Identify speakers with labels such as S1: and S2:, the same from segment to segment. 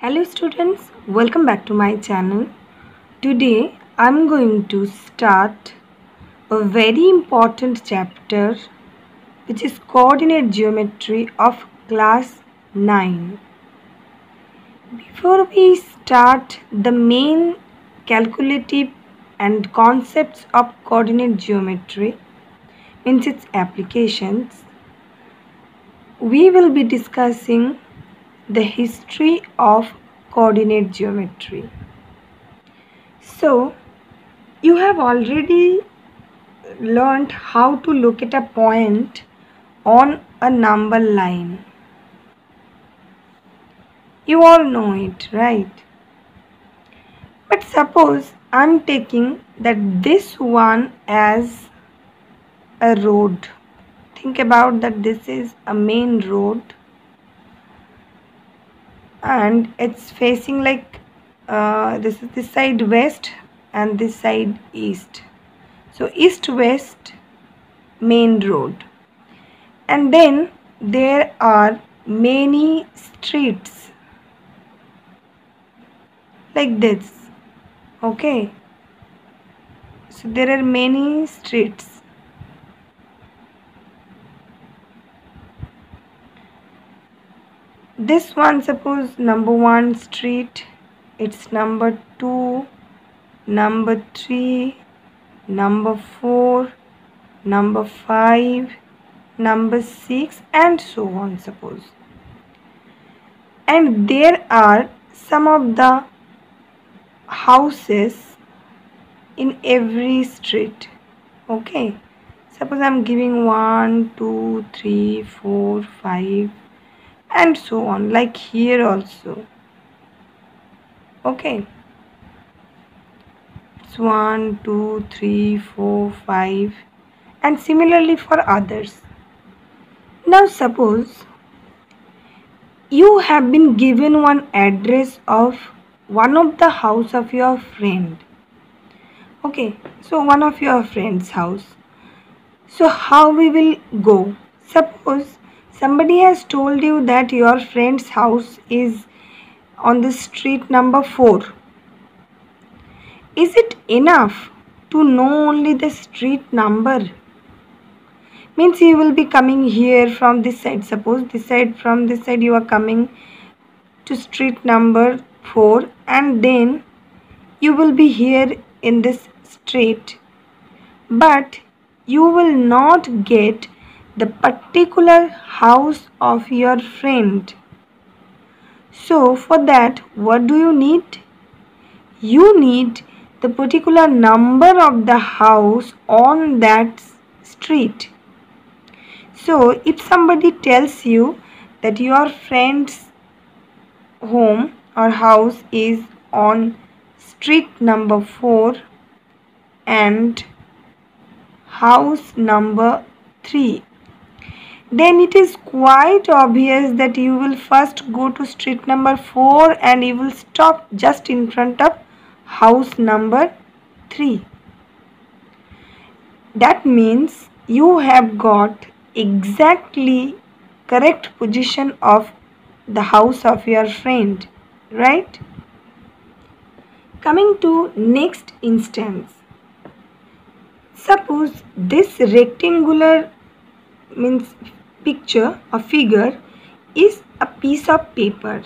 S1: Hello students, welcome back to my channel. Today I'm going to start a very important chapter which is coordinate geometry of class 9. Before we start the main calculative and concepts of coordinate geometry, means its applications, we will be discussing the history of coordinate geometry. So, you have already learned how to locate a point on a number line. You all know it, right? But suppose I'm taking that this one as a road. Think about that this is a main road and it's facing like this side west and this side east. So east west main road, and then there are many streets like this. Okay, so there are many streets. This one, suppose number 1 street, it's number 2, number 3, number 4, number 5, number 6, and so on, suppose. And there are some of the houses in every street. Okay, suppose I'm giving 1, 2, 3, 4, 5, and so on, like here also. Okay, it's 1, 2, 3, 4, 5, and similarly for others. Now suppose you have been given one address of one of the house of your friend. Okay, so one of your friend's house. So how we will go? Suppose somebody has told you that your friend's house is on the street number 4. Is it enough to know only the street number? Means you will be coming here from this side. Suppose this side, from this side you are coming to street number 4, and then you will be here in this street, but you will not get the particular house of your friend. So for that, what do you need? You need the particular number of the house on that street. So if somebody tells you that your friend's home or house is on street number 4 and house number 3, then it is quite obvious that you will first go to street number 4 and you will stop just in front of house number 3. That means you have got exactly correct position of the house of your friend, right? Coming to next instance, suppose this rectangular means picture or figure is a piece of paper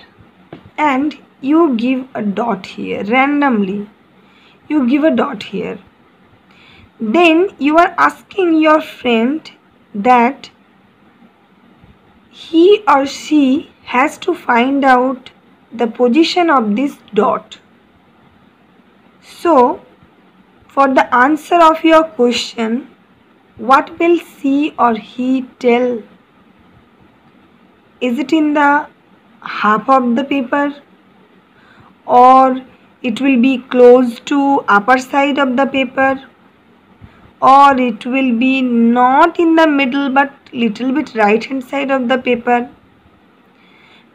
S1: and you give a dot here randomly. You give a dot here. Then you are asking your friend that he or she has to find out the position of this dot. So, for the answer of your question, what will she or he tell? Is it in the half of the paper, or it will be close to upper side of the paper, or it will be not in the middle but little bit right hand side of the paper?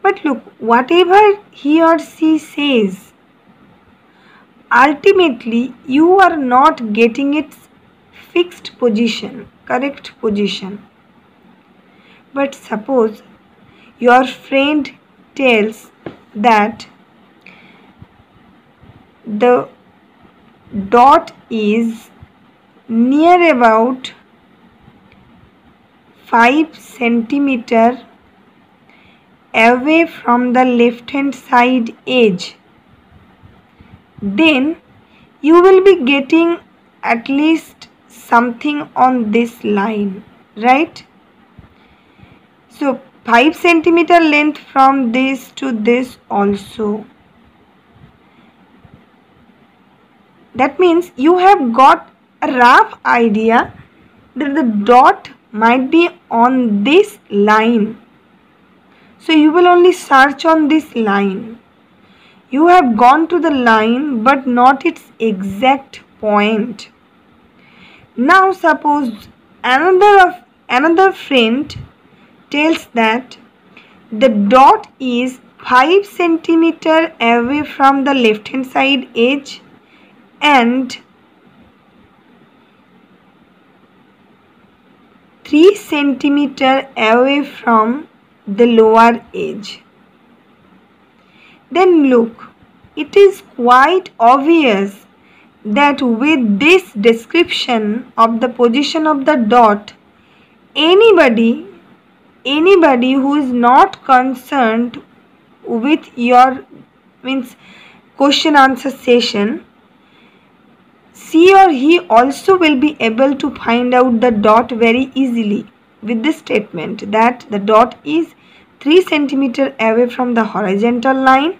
S1: But look, whatever he or she says, ultimately you are not getting its fixed position, correct position. But suppose your friend tells that the dot is near about 5 centimeter away from the left hand side edge, then you will be getting at least something on this line, right? So 5 centimeter length from this to this also. That means you have got a rough idea that the dot might be on this line. So you will only search on this line. You have gone to the line but not its exact point. Now suppose another friend tells that the dot is 5 centimeter away from the left hand side edge and 3 centimeter away from the lower edge. Then look, it is quite obvious that with this description of the position of the dot, anybody who is not concerned with your question answer session, she or he also will be able to find out the dot very easily with this statement that the dot is 3 centimeter away from the horizontal line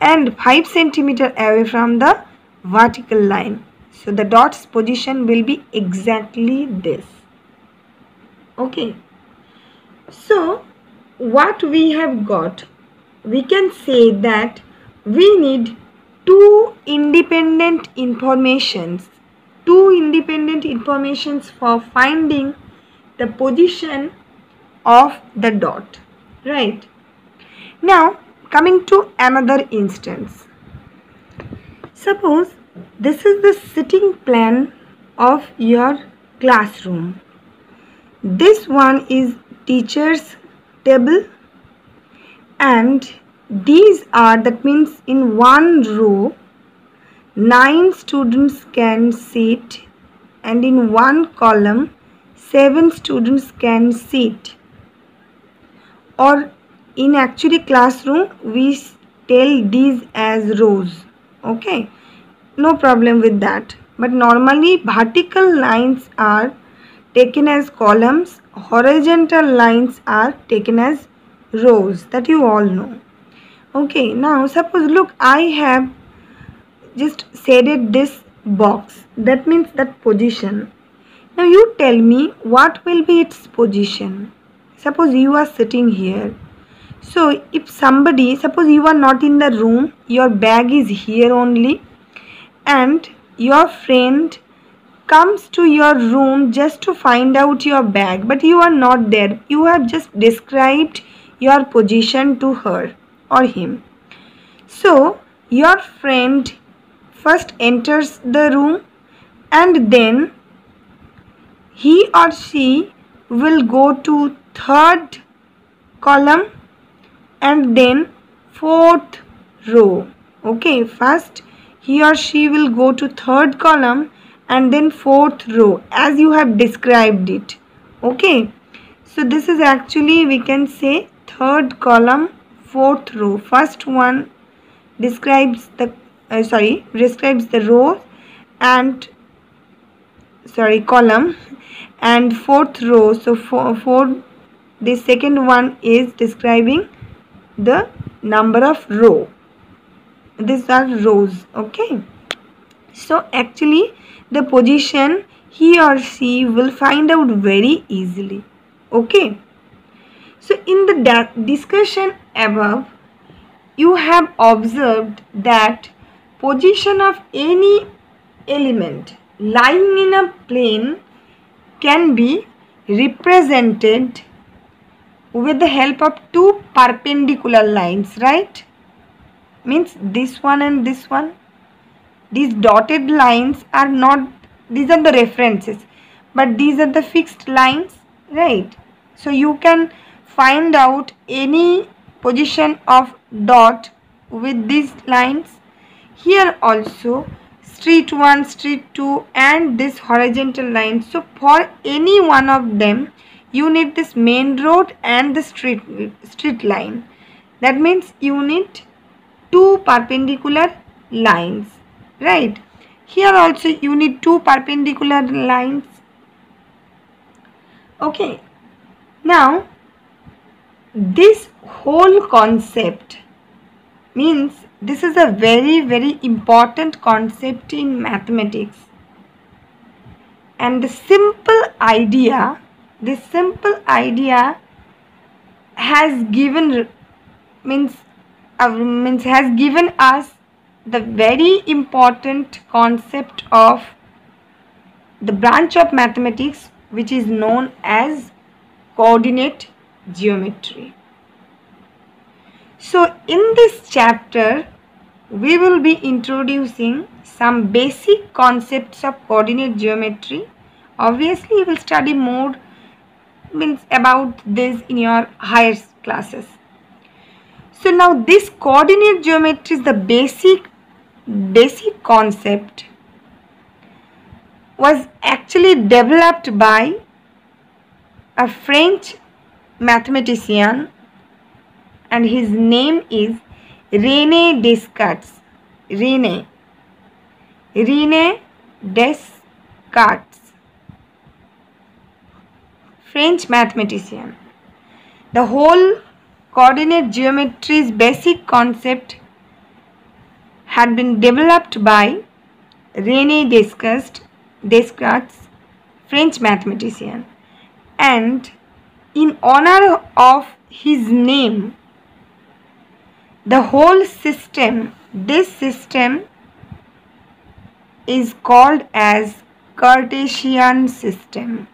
S1: and 5 centimeter away from the vertical line. So the dot's position will be exactly this. Okay. So what we have got, we can say that we need two independent informations for finding the position of the dot, right? Now coming to another instance, suppose this is the sitting plan of your classroom. This one is teacher's table and these are, that means in one row 9 students can sit and in one column 7 students can sit, or in actually classroom we tell these as rows. Okay, no problem with that, but normally vertical lines are taken as columns, horizontal lines are taken as rows, that you all know. Okay, now suppose look, I have just shaded this box, that means that position. Now you tell me what will be its position. Suppose you are sitting here. So if somebody, suppose you are not in the room, your bag is here only and your friend comes to your room just to find out your bag, but you are not there. You have just described your position to her or him. So your friend first enters the room and then he or she will go to third column and then fourth row. Okay, first he or she will go to third column and then fourth row as you have described it. Okay, so this is actually, we can say, third column, fourth row. First one describes the row and column, and fourth row. So for the second one is describing the number of row. These are rows. Okay, so actually the position he or she will find out very easily. Okay, so in the discussion above, you have observed that position of any element lying in a plane can be represented with the help of two perpendicular lines, right? Means this one and this one. These dotted lines are not, these are the references, but these are the fixed lines, right? So you can find out any position of dot with these lines. Here also street 1, street 2 and this horizontal line. So for any one of them you need this main road and the street line. That means you need two perpendicular lines, right? Here also you need two perpendicular lines. Okay, now this whole concept means this is a very important concept in mathematics, and this simple idea has given has given us the very important concept of the branch of mathematics which is known as coordinate geometry. So in this chapter we will be introducing some basic concepts of coordinate geometry. Obviously you will study more about this in your higher classes. So now this coordinate geometry is the basic concept was actually developed by a French mathematician, and his name is René Descartes. René Descartes, French mathematician. The whole coordinate geometry's basic concept had been developed by René Descartes, French mathematician, and in honor of his name, the whole system, this system is called as Cartesian system.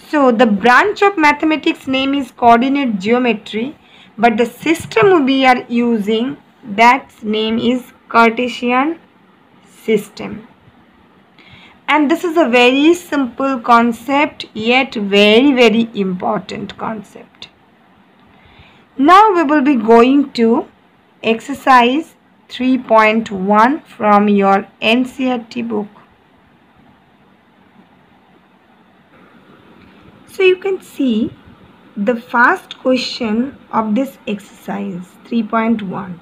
S1: So the branch of mathematics name is coordinate geometry, but the system we are using, that name is Cartesian system. And this is a very simple concept, yet very important concept. Now we will be going to exercise 3.1 from your NCERT book. So you can see the first question of this exercise 3.1.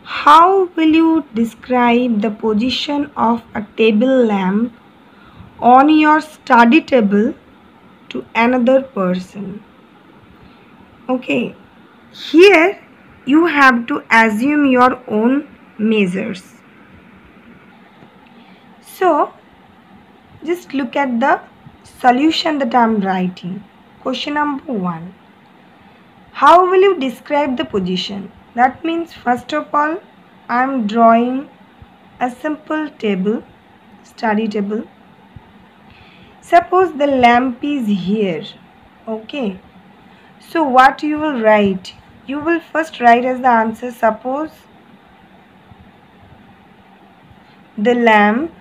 S1: How will you describe the position of a table lamp on your study table to another person? Okay, here you have to assume your own measures. So just look at the solution that I am writing. Question number 1. How will you describe the position? That means first of all I am drawing a simple table, study table. Suppose the lamp is here. Okay, so what you will write? You will first write as the answer, suppose the lamp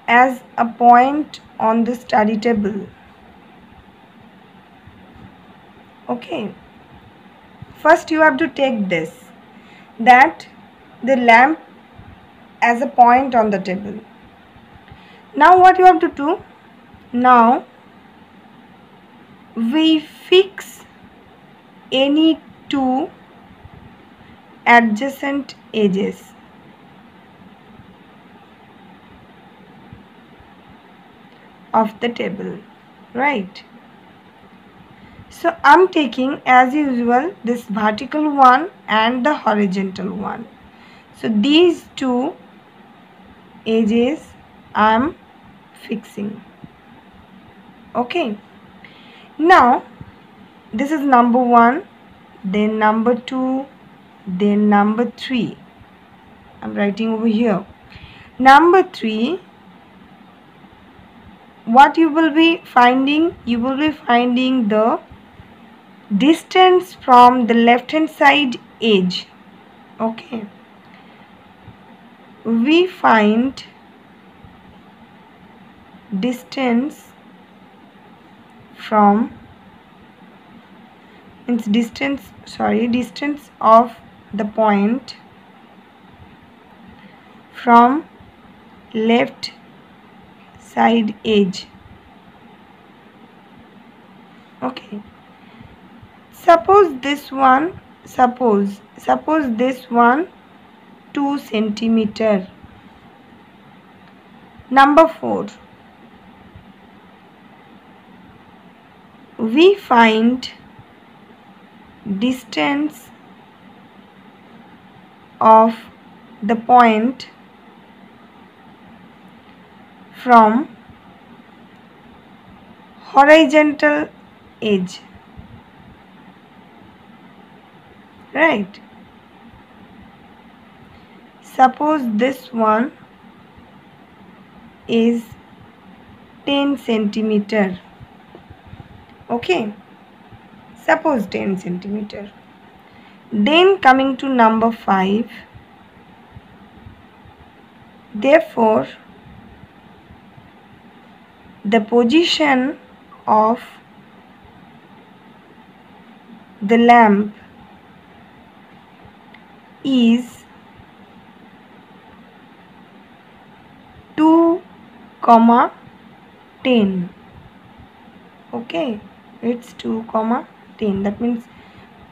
S1: as a point on the study table. Okay, first you have to take this, that the lamp as a point on the table. Now what you have to do? Now we fix any two adjacent edges. Of the table, right? So I'm taking as usual this vertical one and the horizontal one. So these two edges I'm fixing. Okay, now this is number 1, then number 2, then number 3. I'm writing over here. Number 3, what you will be finding? You will be finding the distance from the left hand side edge. Okay, we find distance from means distance of the point from left side edge. Okay, suppose this one 2 centimeter. Number 4, we find distance of the point from horizontal edge, right? Suppose this one is 10 centimeter. Okay, suppose 10 centimeter. Then coming to number 5, therefore the position of the lamp is 2, 10. Okay, it's 2, 10. That means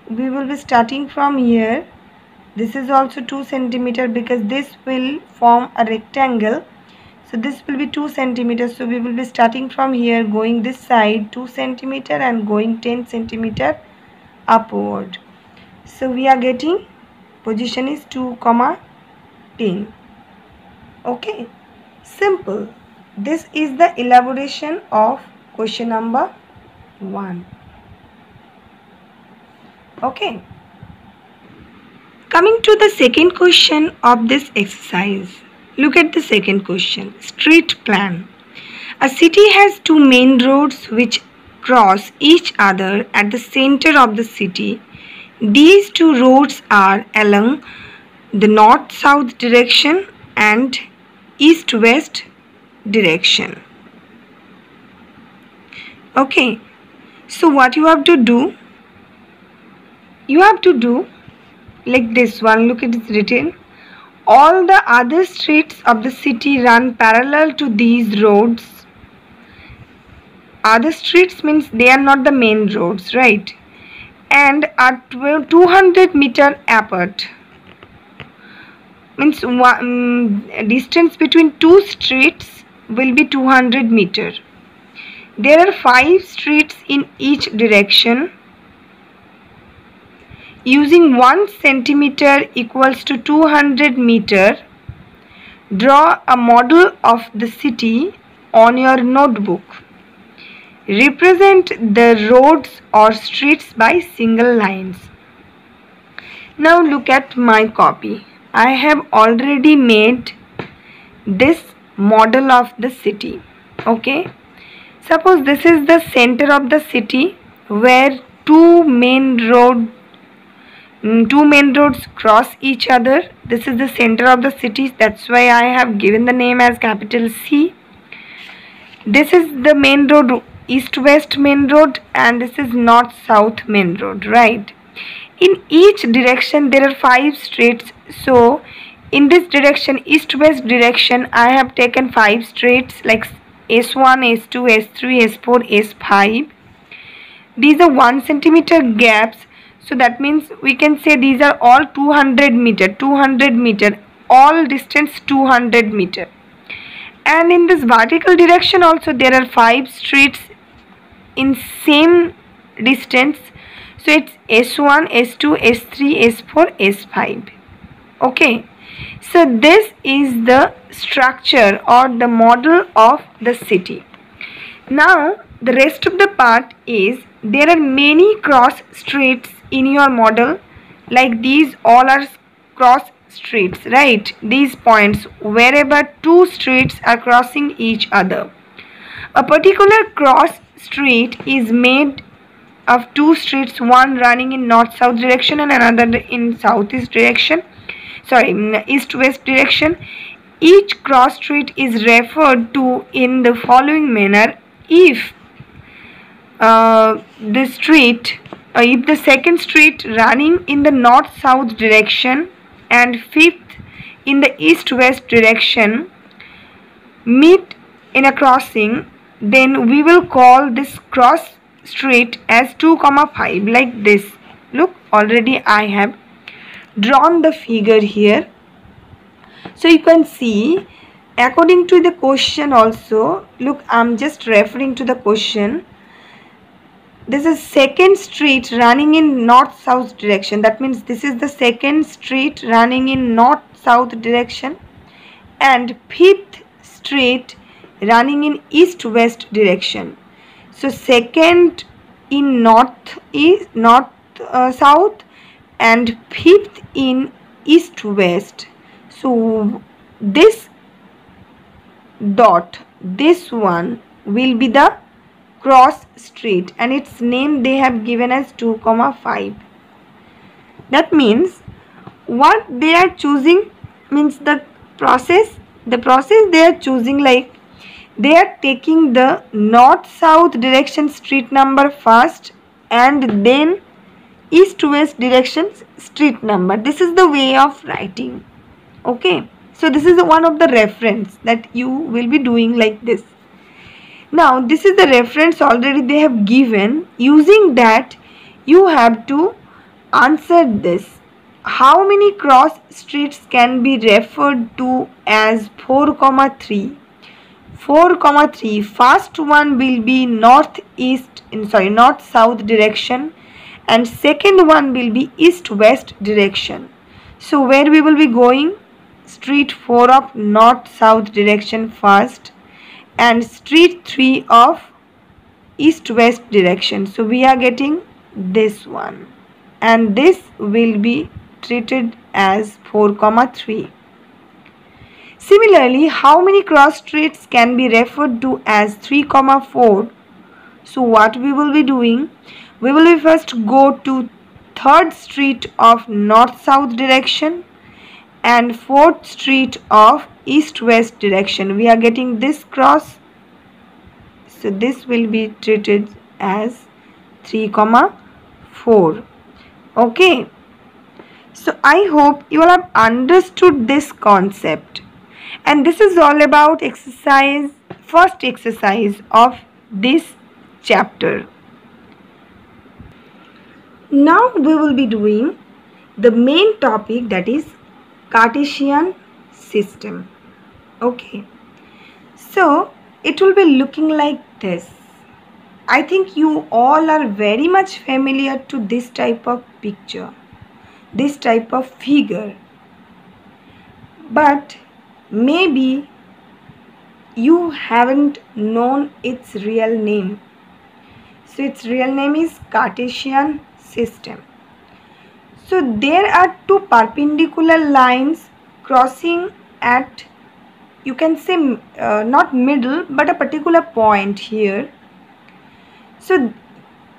S1: we will be starting from here. This is also 2 centimeter because this will form a rectangle. So this will be 2 centimeters. So we will be starting from here, going this side 2 centimeter and going 10 centimeter upward. So we are getting position is 2, 10. Okay, simple. This is the elaboration of question number 1. Okay. Coming to the second question of this exercise. Look at the second question. Street plan. A city has 2 main roads which cross each other at the center of the city. These 2 roads are along the north-south direction and east-west direction. Okay, so what you have to do? You have to do like this one. Look, it is written, all the other streets of the city run parallel to these roads. Other streets means they are not the main roads, right? And are 200 meter apart. Means distance between 2 streets will be 200 meter. There are 5 streets in each direction. Using 1 centimeter equals to 200 meter, draw a model of the city on your notebook. Represent the roads or streets by single lines. Now look at my copy. I have already made this model of the city. Okay. Suppose this is the center of the city where two main roads cross each other. This is the center of the city. That's why I have given the name as capital C. This is the main road, east-west main road, and this is north-south main road, right? In each direction there are 5 streets. So in this direction, east-west direction, I have taken 5 streets like S1, S2, S3, S4, S5. These are 1 centimeter gaps. So that means we can say these are all 200 meter, all distance 200 meter. And in this vertical direction also there are 5 streets in same distance. So it's S1, S2, S3, S4, S5. Okay. So this is the structure or the model of the city. Now the rest of the part is there are many cross streets in your model, like these all are cross streets, right? These points wherever 2 streets are crossing each other. A particular cross street is made of 2 streets, one running in north-south direction and another in southeast direction. East-west direction. Each cross street is referred to in the following manner if the street if the second street running in the north-south direction and fifth in the east-west direction meet in a crossing, then we will call this cross street as 2, 5, like this. Look, already I have drawn the figure here. So you can see, according to the question also, look, I'm just referring to the question. This is second street running in north-south direction. That means this is the second street running in north-south direction, and fifth street running in east-west direction. So second in north-south and fifth in east-west. So this dot, this one will be the cross street, and its name they have given as 2, 5. That means what they are choosing means the process they are choosing, like they are taking the north-south direction street number first and then east-west direction street number. This is the way of writing. Okay, so this is one of the reference that you will be doing like this. Now this is the reference already they have given. Using that you have to answer this. How many cross streets can be referred to as 4, 3? 4, 3. First one will be north-south direction, and second one will be east-west direction. So where we will be going? Street 4 of north-south direction first, and street 3 of east-west direction. So we are getting this one, and this will be treated as 4, 3. Similarly, how many cross streets can be referred to as 3, 4? So what we will be doing? We will be first go to third street of north-south direction and fourth street of east-west direction. We are getting this cross. So this will be treated as 3, 4. Okay. So I hope you all have understood this concept. And this is all about first exercise of this chapter. Now we will be doing the main topic, that is Cartesian system. Okay. So it will be looking like this. I think you all are very much familiar to this type of picture, this type of figure. But maybe you haven't known its real name. So its real name is Cartesian system. So there are two perpendicular lines crossing at, you can say not middle, but a particular point here. So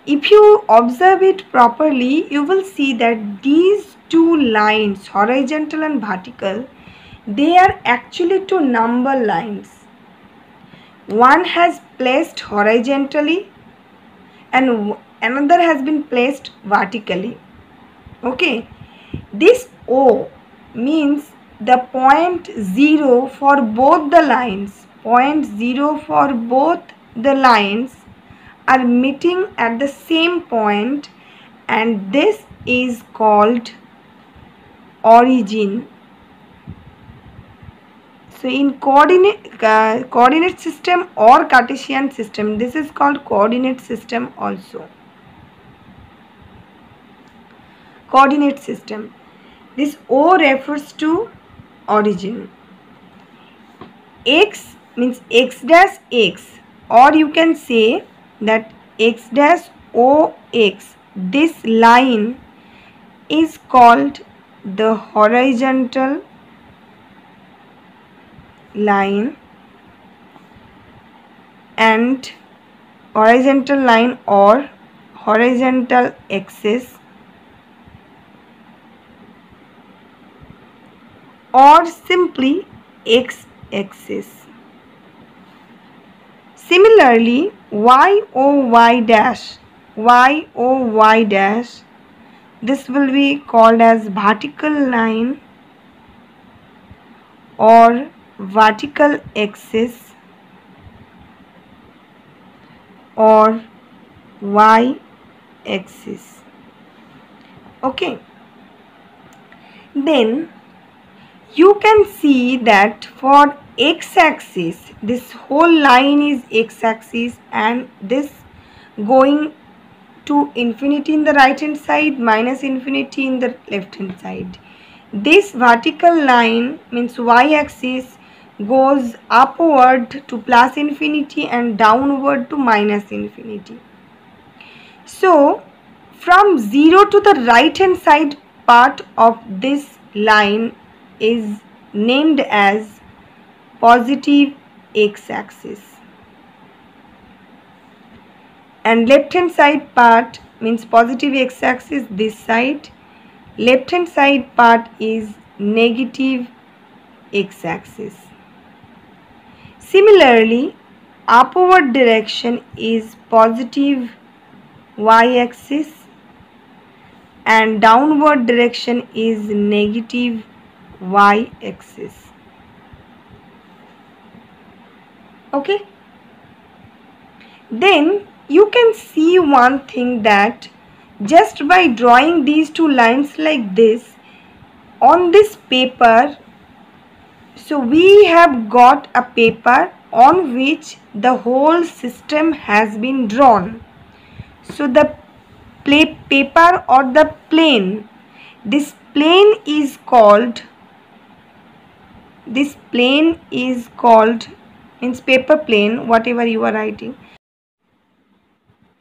S1: if you observe it properly, you will see that these two lines, horizontal and vertical, they are actually two number lines. One has placed horizontally and another has been placed vertically. Okay, this O means the point 0 for both the lines. Point 0 for both the lines are meeting at the same point, and this is called origin. So in coordinate system or Cartesian system, this is called coordinate system also. Coordinate system. This O refers to origin. X means x dash x, or you can say that x dash OX. This line is called the horizontal line, and horizontal line or horizontal axis, or simply x-axis. Similarly, YOY dash. y o y dash. This will be called as vertical line or vertical axis or y axis. Okay, then you can see that for x-axis, this whole line is x-axis, and this going to infinity in the right hand side, minus infinity in the left hand side. This vertical line means y-axis goes upward to plus infinity and downward to minus infinity. So from 0 to the right hand side part of this line is named as positive x-axis, and left hand side part means positive x-axis this side, left hand side part is negative x-axis. Similarly, upward direction is positive y-axis and downward direction is negative y-axis. Okay, then you can see one thing, that just by drawing these two lines like this on this paper, so we have got a paper on which the whole system has been drawn. So the paper or the plane, this plane is called means paper plane, whatever you are writing,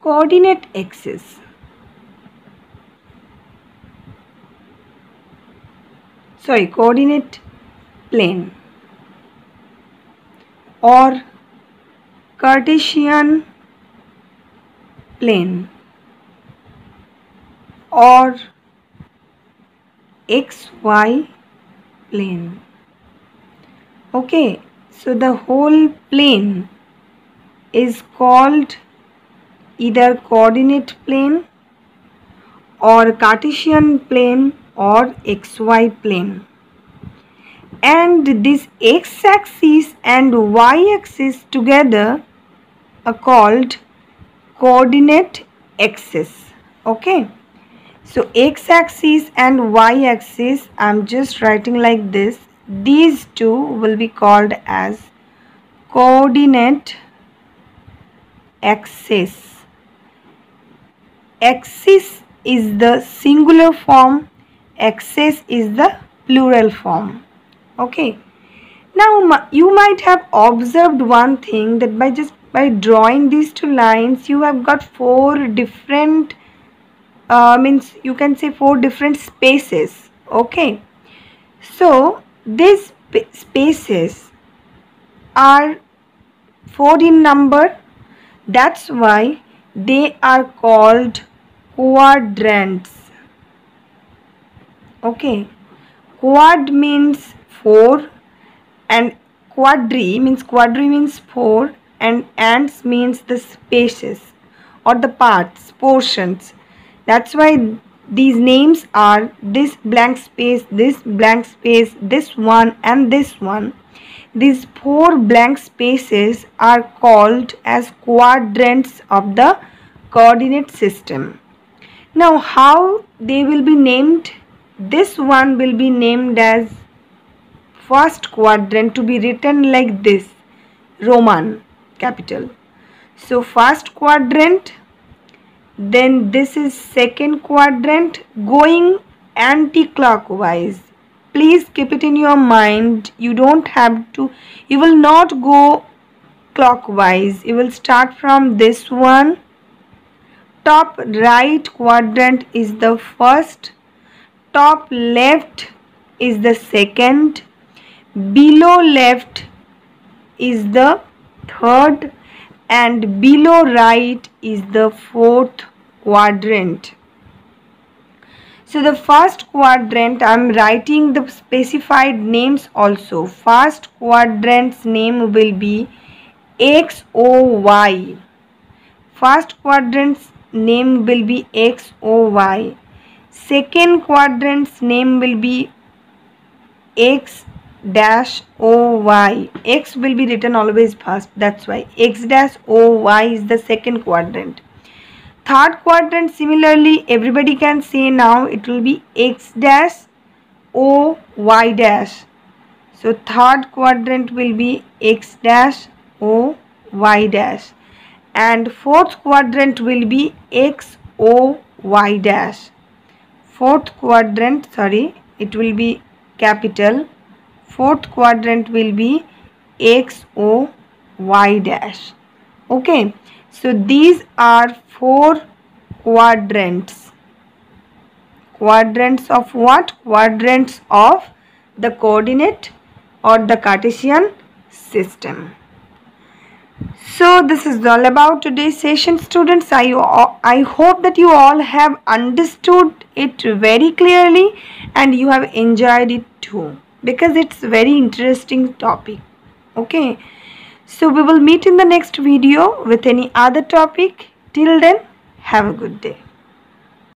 S1: coordinate axis. Coordinate plane or Cartesian plane or XY plane. Okay, so the whole plane is called either coordinate plane or Cartesian plane or XY plane, and this x-axis and y-axis together are called coordinate axis. Okay, so x-axis and y-axis, I'm just writing like this, these two will be called as coordinate axis. Axis is the singular form, axis is the plural form. Okay, now you might have observed one thing, that by drawing these two lines you have got four different means you can say four different spaces. Okay, so these spaces are 4 in number, that's why they are called quadrants. Okay, quad means 4 and quadri means 4, and ants means the spaces or the parts, portions. That's why these names are this blank space, this blank space, this one and this one. These four blank spaces are called as quadrants of the coordinate system. Now how they will be named? This one will be named as first quadrant, to be written like this, Roman capital. So first quadrant, then this is second quadrant going anti-clockwise. Please keep it in your mind, you don't have to, you will not go clockwise, you will start from this one. Top right quadrant is the first, top left is the second, below left is the third, and below right is the fourth quadrant. So the first quadrant, I am writing the specified names also. First quadrant's name will be XOY. First quadrant's name will be X, O, Y. Second quadrant's name will be X dash O, Y. X will be written always first. That's why X dash O, Y is the second quadrant. Third quadrant, similarly, everybody can say now it will be X dash O, Y dash. So third quadrant will be X dash O, Y dash. And fourth quadrant will be X, O, Y dash. Fourth quadrant, it will be capital. Fourth quadrant will be X, O, Y dash. Okay, so these are 4 quadrants. Quadrants of what? Quadrants of the coordinate or the Cartesian system. So this is all about today's session, students. I hope that you all have understood it very clearly and you have enjoyed it too, because it's a very interesting topic. Okay, so we will meet in the next video with any other topic. Till then, have a good day.